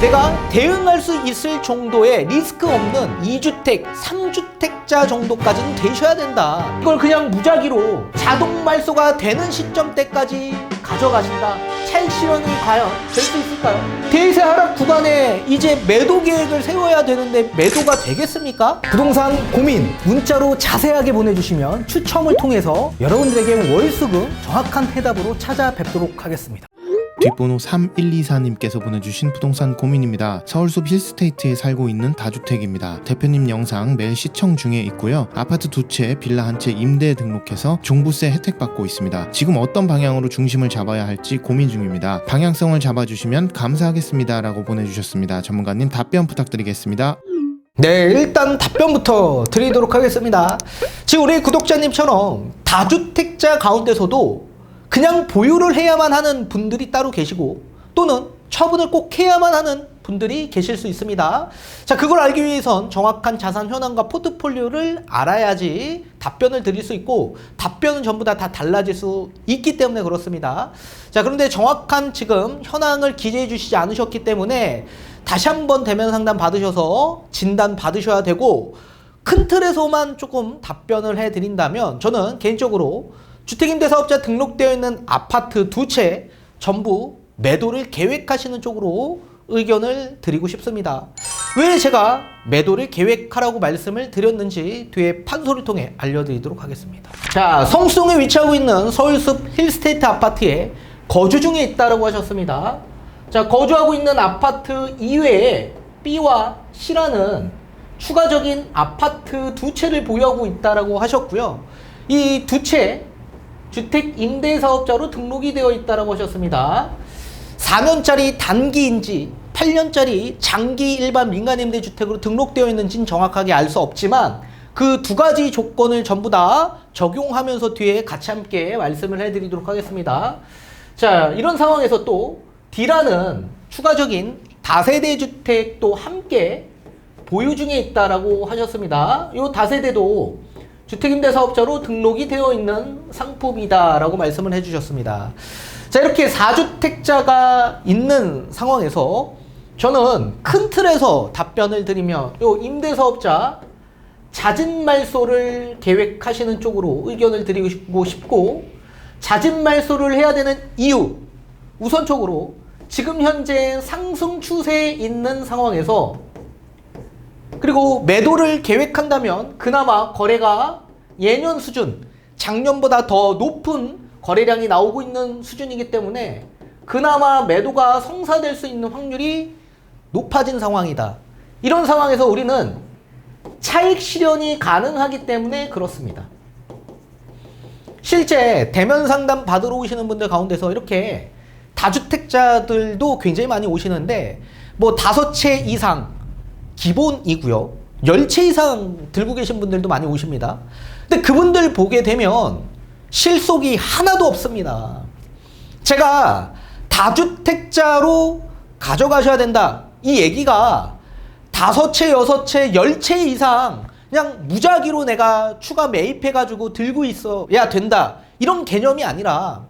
내가 대응할 수 있을 정도의 리스크 없는 2주택, 3주택자 정도까지는 되셔야 된다. 이걸 그냥 무작위로 자동 말소가 되는 시점 때까지 가져가신다. 차익 실현이 과연 될 수 있을까요? 대세 하락 구간에 이제 매도 계획을 세워야 되는데 매도가 되겠습니까? 부동산 고민 문자로 자세하게 보내주시면 추첨을 통해서 여러분들에게 월수금 정확한 해답으로 찾아뵙도록 하겠습니다. 뒷번호 3124님께서 보내주신 부동산 고민입니다. 서울숲 힐스테이트에 살고 있는 다주택입니다. 대표님 영상 매일 시청 중에 있고요. 아파트 2채, 빌라 1채 임대 등록해서 종부세 혜택 받고 있습니다. 지금 어떤 방향으로 중심을 잡아야 할지 고민 중입니다. 방향성을 잡아주시면 감사하겠습니다 라고 보내주셨습니다. 전문가님 답변 부탁드리겠습니다. 네, 일단 답변부터 드리도록 하겠습니다. 지금 우리 구독자님처럼 다주택자 가운데서도 그냥 보유를 해야만 하는 분들이 따로 계시고 또는 처분을 꼭 해야만 하는 분들이 계실 수 있습니다. 자, 그걸 알기 위해선 정확한 자산 현황과 포트폴리오를 알아야지 답변을 드릴 수 있고 답변은 전부 다 달라질 수 있기 때문에 그렇습니다. 자, 그런데 정확한 지금 현황을 기재해 주시지 않으셨기 때문에 다시 한번 대면 상담 받으셔서 진단 받으셔야 되고 큰 틀에서만 조금 답변을 해드린다면 저는 개인적으로 주택임대사업자 등록되어 있는 아파트 2채 전부 매도를 계획하시는 쪽으로 의견을 드리고 싶습니다. 왜 제가 매도를 계획하라고 말씀을 드렸는지 뒤에 판소를 통해 알려드리도록 하겠습니다. 자, 성수동에 위치하고 있는 서울숲 힐스테이트 아파트에 거주 중에 있다고 하셨습니다. 자, 거주하고 있는 아파트 이외에 B와 C라는 추가적인 아파트 2채를 보유하고 있다고 하셨고요. 이 2채 주택 임대사업자로 등록이 되어 있다고 하셨습니다. 4년짜리 단기인지 8년짜리 장기 일반 민간임대주택으로 등록되어 있는지는 정확하게 알 수 없지만 그 두 가지 조건을 전부 다 적용하면서 뒤에 같이 함께 말씀을 해드리도록 하겠습니다. 자, 이런 상황에서 또 D라는 추가적인 다세대 주택도 함께 보유 중에 있다고 하셨습니다. 이 다세대도 주택임대사업자로 등록이 되어 있는 상품이다라고 말씀을 해주셨습니다. 자, 이렇게 4주택자가 있는 상황에서 저는 큰 틀에서 답변을 드리면 요 임대사업자 잦은 말소를 계획하시는 쪽으로 의견을 드리고 싶고 잦은 말소를 해야 되는 이유 우선적으로 지금 현재 상승 추세에 있는 상황에서 그리고 매도를 계획한다면 그나마 거래가 예년 수준, 작년보다 더 높은 거래량이 나오고 있는 수준이기 때문에 그나마 매도가 성사될 수 있는 확률이 높아진 상황이다. 이런 상황에서 우리는 차익 실현이 가능하기 때문에 그렇습니다. 실제 대면 상담 받으러 오시는 분들 가운데서 이렇게 다주택자들도 굉장히 많이 오시는데 뭐 5채 이상 기본이고요. 10채 이상 들고 계신 분들도 많이 오십니다. 근데 그분들 보게 되면 실속이 하나도 없습니다. 제가 다주택자로 가져가셔야 된다. 이 얘기가 5채, 6채, 10채 이상 그냥 무작위로 내가 추가 매입해가지고 들고 있어야 된다. 이런 개념이 아니라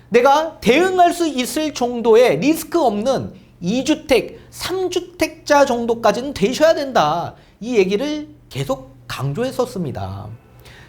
내가 대응할 수 있을 정도의 리스크 없는 2주택, 3주택자 정도까지는 되셔야 된다. 이 얘기를 계속 강조했었습니다.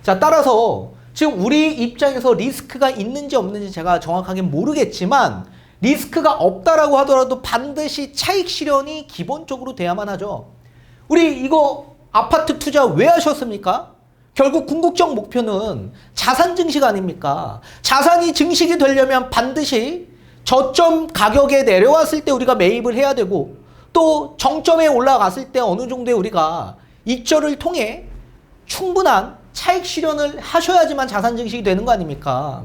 자, 따라서 지금 우리 입장에서 리스크가 있는지 없는지 제가 정확하게 모르겠지만 리스크가 없다라고 하더라도 반드시 차익 실현이 기본적으로 돼야만 하죠. 우리 이거 아파트 투자 왜 하셨습니까? 결국 궁극적 목표는 자산 증식 아닙니까? 자산이 증식이 되려면 반드시 저점 가격에 내려왔을 때 우리가 매입을 해야 되고 또 정점에 올라갔을 때 어느 정도의 우리가 익절을 통해 충분한 차익 실현을 하셔야지만 자산 증식이 되는 거 아닙니까?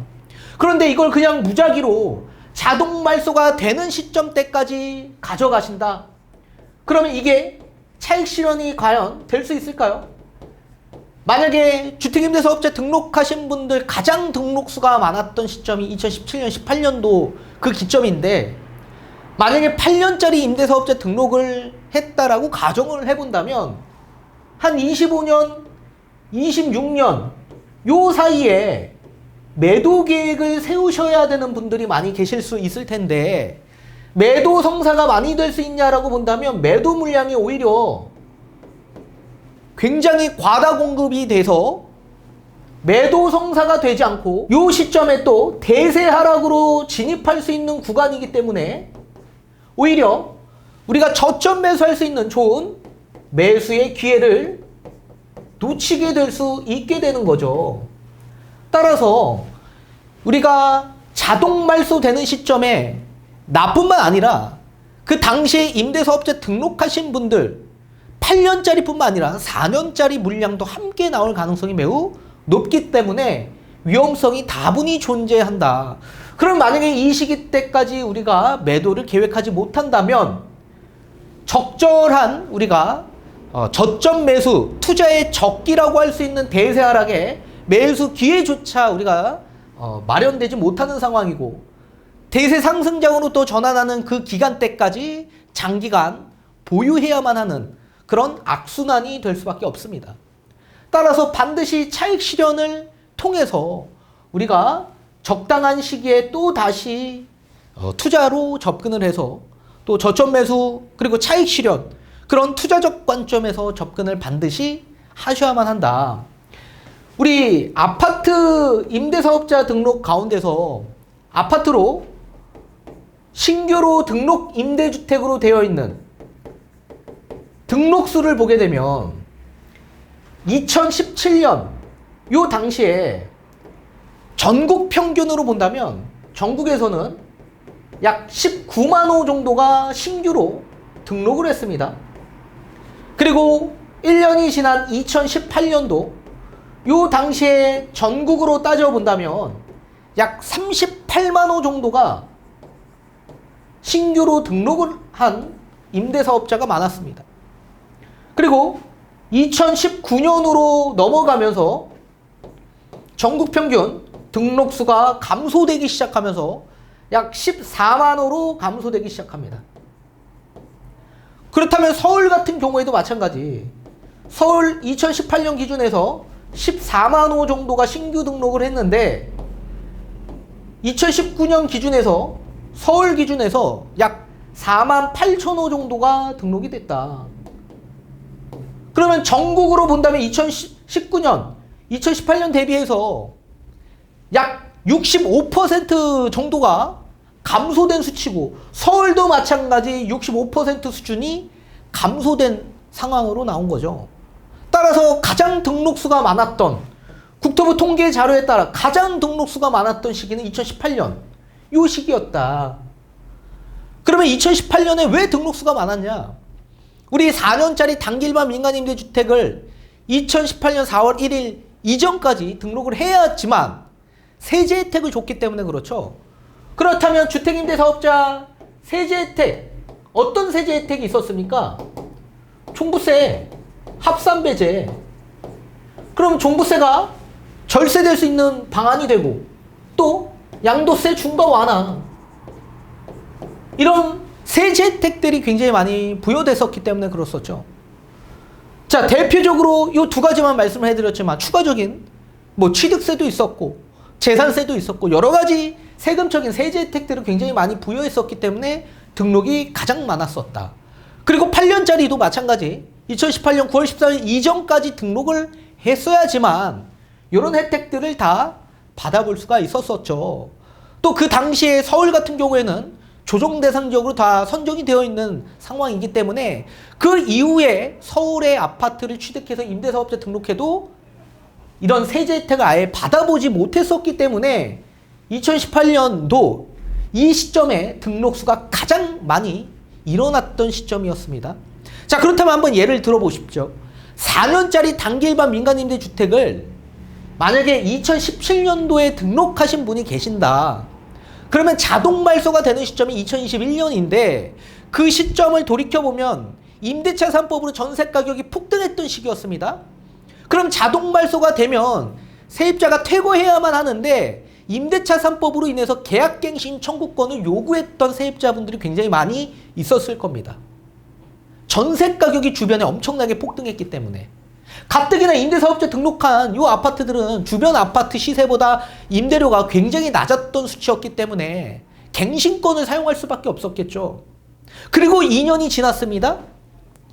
그런데 이걸 그냥 무작위로 자동 말소가 되는 시점 때까지 가져가신다. 그러면 이게 차익 실현이 과연 될 수 있을까요? 만약에 주택임대사업자 등록하신 분들 가장 등록수가 많았던 시점이 2017년, 18년도 그 기점인데 만약에 8년짜리 임대사업자 등록을 했다라고 가정을 해본다면 한 25년, 26년 요 사이에 매도 계획을 세우셔야 되는 분들이 많이 계실 수 있을 텐데 매도 성사가 많이 될 수 있냐라고 본다면 매도 물량이 오히려 굉장히 과다 공급이 돼서 매도 성사가 되지 않고 이 시점에 또 대세 하락으로 진입할 수 있는 구간이기 때문에 오히려 우리가 저점 매수할 수 있는 좋은 매수의 기회를 놓치게 될 수 있게 되는 거죠. 따라서 우리가 자동 말소되는 시점에 나뿐만 아니라 그 당시에 임대사업자 등록하신 분들 8년짜리 뿐만 아니라 4년짜리 물량도 함께 나올 가능성이 매우 높기 때문에 위험성이 다분히 존재한다. 그럼 만약에 이 시기 때까지 우리가 매도를 계획하지 못한다면 적절한 우리가 저점 매수, 투자의 적기라고 할 수 있는 대세 하락의 매수 기회조차 우리가 마련되지 못하는 상황이고 대세 상승장으로 또 전환하는 그 기간대까지 장기간 보유해야만 하는 그런 악순환이 될 수밖에 없습니다. 따라서 반드시 차익 실현을 통해서 우리가 적당한 시기에 또 다시 투자로 접근을 해서 또 저점 매수 그리고 차익 실현 그런 투자적 관점에서 접근을 반드시 하셔야만 한다. 우리 아파트 임대사업자 등록 가운데서 아파트로 신규로 등록 임대주택으로 되어 있는 등록수를 보게 되면 2017년 요 당시에 전국 평균으로 본다면 전국에서는 약 19만 호 정도가 신규로 등록을 했습니다. 그리고 1년이 지난 2018년도 요 당시에 전국으로 따져본다면 약 38만 호 정도가 신규로 등록을 한 임대사업자가 많았습니다. 그리고 2019년으로 넘어가면서 전국 평균 등록수가 감소되기 시작하면서 약 14만 호로 감소되기 시작합니다. 그렇다면 서울 같은 경우에도 마찬가지. 서울 2018년 기준에서 14만 호 정도가 신규 등록을 했는데 2019년 기준에서 서울 기준에서 약 4만 8천 호 정도가 등록이 됐다. 그러면 전국으로 본다면 2019년, 2018년 대비해서 약 65% 정도가 감소된 수치고 서울도 마찬가지 65% 수준이 감소된 상황으로 나온 거죠. 따라서 가장 등록수가 많았던 국토부 통계 자료에 따라 가장 등록수가 많았던 시기는 2018년 이 시기였다. 그러면 2018년에 왜 등록수가 많았냐? 우리 4년짜리 단기일반 민간임대주택을 2018년 4월 1일 이전까지 등록을 해야 했지만 세제 혜택을 줬기 때문에 그렇죠. 그렇다면 주택임대사업자 세제 혜택 어떤 세제 혜택이 있었습니까? 종부세, 합산배제. 그럼 종부세가 절세될 수 있는 방안이 되고 또 양도세 중과 완화 이런 세제 혜택들이 굉장히 많이 부여됐었기 때문에 그렇었죠. 자, 대표적으로 이 두 가지만 말씀을 해드렸지만 추가적인 뭐 취득세도 있었고 재산세도 있었고 여러 가지 세금적인 세제 혜택들을 굉장히 많이 부여했었기 때문에 등록이 가장 많았었다. 그리고 8년짜리도 마찬가지 2018년 9월 14일 이전까지 등록을 했어야지만 이런 혜택들을 다 받아볼 수가 있었었죠. 또 그 당시에 서울 같은 경우에는 조정 대상 지역으로 다 선정이 되어 있는 상황이기 때문에 그 이후에 서울의 아파트를 취득해서 임대사업자 등록해도 이런 세제 혜택을 아예 받아보지 못했었기 때문에 2018년도 이 시점에 등록수가 가장 많이 일어났던 시점이었습니다. 자, 그렇다면 한번 예를 들어보십시오. 4년짜리 단기일반 민간임대주택을 만약에 2017년도에 등록하신 분이 계신다. 그러면 자동 말소가 되는 시점이 2021년인데 그 시점을 돌이켜보면 임대차 3법으로 전세 가격이 폭등했던 시기였습니다. 그럼 자동 말소가 되면 세입자가 퇴거해야만 하는데 임대차 3법으로 인해서 계약갱신 청구권을 요구했던 세입자분들이 굉장히 많이 있었을 겁니다. 전세 가격이 주변에 엄청나게 폭등했기 때문에. 가뜩이나 임대사업자 등록한 이 아파트들은 주변 아파트 시세보다 임대료가 굉장히 낮았던 수치였기 때문에 갱신권을 사용할 수밖에 없었겠죠. 그리고 2년이 지났습니다.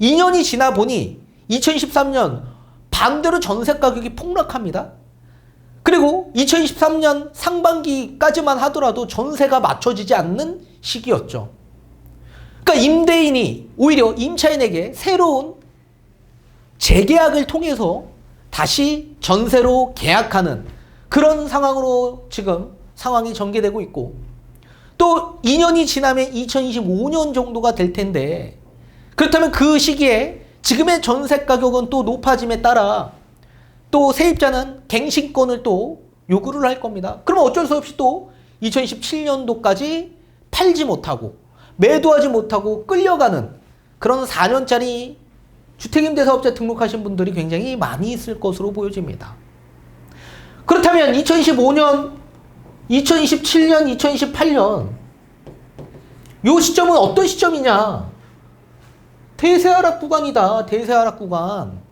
2년이 지나 보니 2023년 반대로 전세 가격이 폭락합니다. 그리고 2023년 상반기까지만 하더라도 전세가 맞춰지지 않는 시기였죠. 그러니까 임대인이 오히려 임차인에게 새로운 재계약을 통해서 다시 전세로 계약하는 그런 상황으로 지금 상황이 전개되고 있고, 또 2년이 지나면 2025년 정도가 될 텐데, 그렇다면 그 시기에 지금의 전세 가격은 또 높아짐에 따라 또 세입자는 갱신권을 또 요구를 할 겁니다. 그러면 어쩔 수 없이 또 2027년도까지 팔지 못하고 매도하지 못하고 끌려가는 그런 4년짜리 주택임대사업자 등록하신 분들이 굉장히 많이 있을 것으로 보여집니다. 그렇다면 2025년, 2027년, 2028년 이 시점은 어떤 시점이냐? 대세 하락 구간이다. 대세 하락 구간.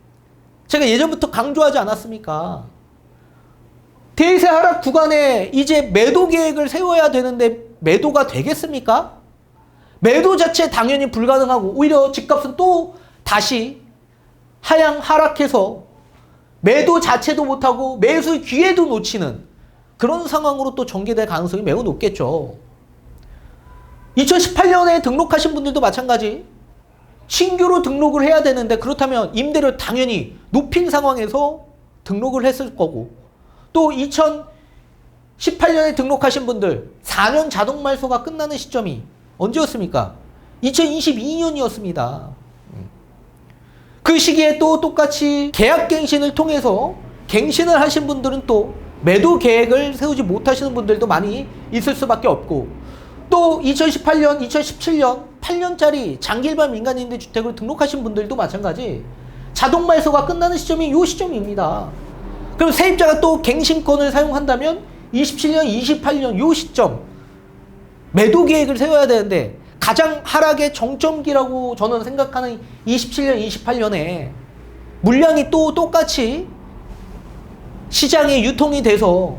제가 예전부터 강조하지 않았습니까? 대세 하락 구간에 이제 매도 계획을 세워야 되는데 매도가 되겠습니까? 매도 자체 당연히 불가능하고 오히려 집값은 또 다시 하락해서 매도 자체도 못하고 매수 기회도 놓치는 그런 상황으로 또 전개될 가능성이 매우 높겠죠. 2018년에 등록하신 분들도 마찬가지. 신규로 등록을 해야 되는데 그렇다면 임대료 당연히 높인 상황에서 등록을 했을 거고, 또 2018년에 등록하신 분들 4년 자동 말소가 끝나는 시점이 언제였습니까? 2022년이었습니다. 그 시기에 또 똑같이 계약 갱신을 통해서 갱신을 하신 분들은 또 매도 계획을 세우지 못하시는 분들도 많이 있을 수밖에 없고, 또 2018년, 2017년 8년짜리 장기일반 민간임대주택으로 등록하신 분들도 마찬가지. 자동 말소가 끝나는 시점이 이 시점입니다. 그럼 세입자가 또 갱신권을 사용한다면 27년, 28년 이 시점 매도 계획을 세워야 되는데, 가장 하락의 정점기라고 저는 생각하는 27년, 28년에 물량이 또 똑같이 시장에 유통이 돼서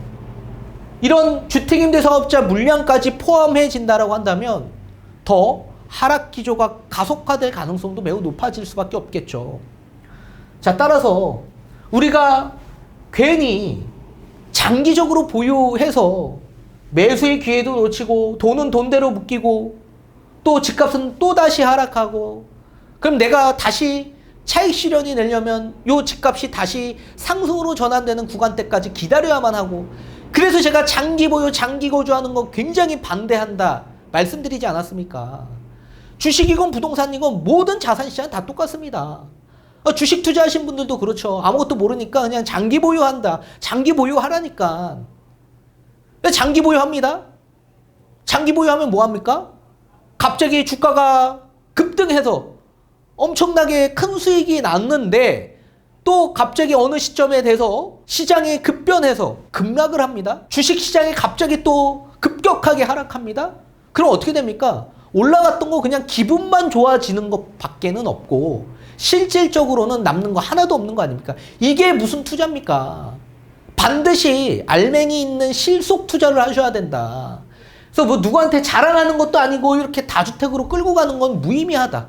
이런 주택임대사업자 물량까지 포함해진다라고 한다면 더 하락 기조가 가속화될 가능성도 매우 높아질 수밖에 없겠죠. 자, 따라서 우리가 괜히 장기적으로 보유해서 매수의 기회도 놓치고 돈은 돈대로 묶이고 또 집값은 또 다시 하락하고, 그럼 내가 다시 차익 실현이 내려면 요 집값이 다시 상승으로 전환되는 구간대까지 기다려야만 하고, 그래서 제가 장기 보유, 장기 거주하는 거 굉장히 반대한다 말씀드리지 않았습니까? 주식이건 부동산이건 모든 자산시장은 다 똑같습니다. 주식 투자하신 분들도 그렇죠. 아무것도 모르니까 그냥 장기 보유한다. 장기 보유하라니까. 장기 보유합니다. 장기 보유하면 뭐합니까? 갑자기 주가가 급등해서 엄청나게 큰 수익이 났는데 또 갑자기 어느 시점에 돼서 시장이 급변해서 급락을 합니다. 주식시장이 갑자기 또 급격하게 하락합니다. 그럼 어떻게 됩니까? 올라갔던 거 그냥 기분만 좋아지는 것 밖에는 없고 실질적으로는 남는 거 하나도 없는 거 아닙니까? 이게 무슨 투자입니까? 반드시 알맹이 있는 실속 투자를 하셔야 된다. 그래서 뭐 누구한테 자랑하는 것도 아니고 이렇게 다주택으로 끌고 가는 건 무의미하다.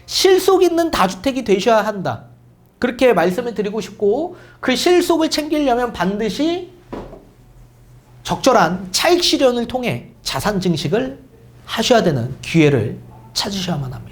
실속 있는 다주택이 되셔야 한다. 그렇게 말씀을 드리고 싶고, 그 실속을 챙기려면 반드시 적절한 차익 실현을 통해 자산 증식을 하셔야 되는 기회를 찾으셔야만 합니다.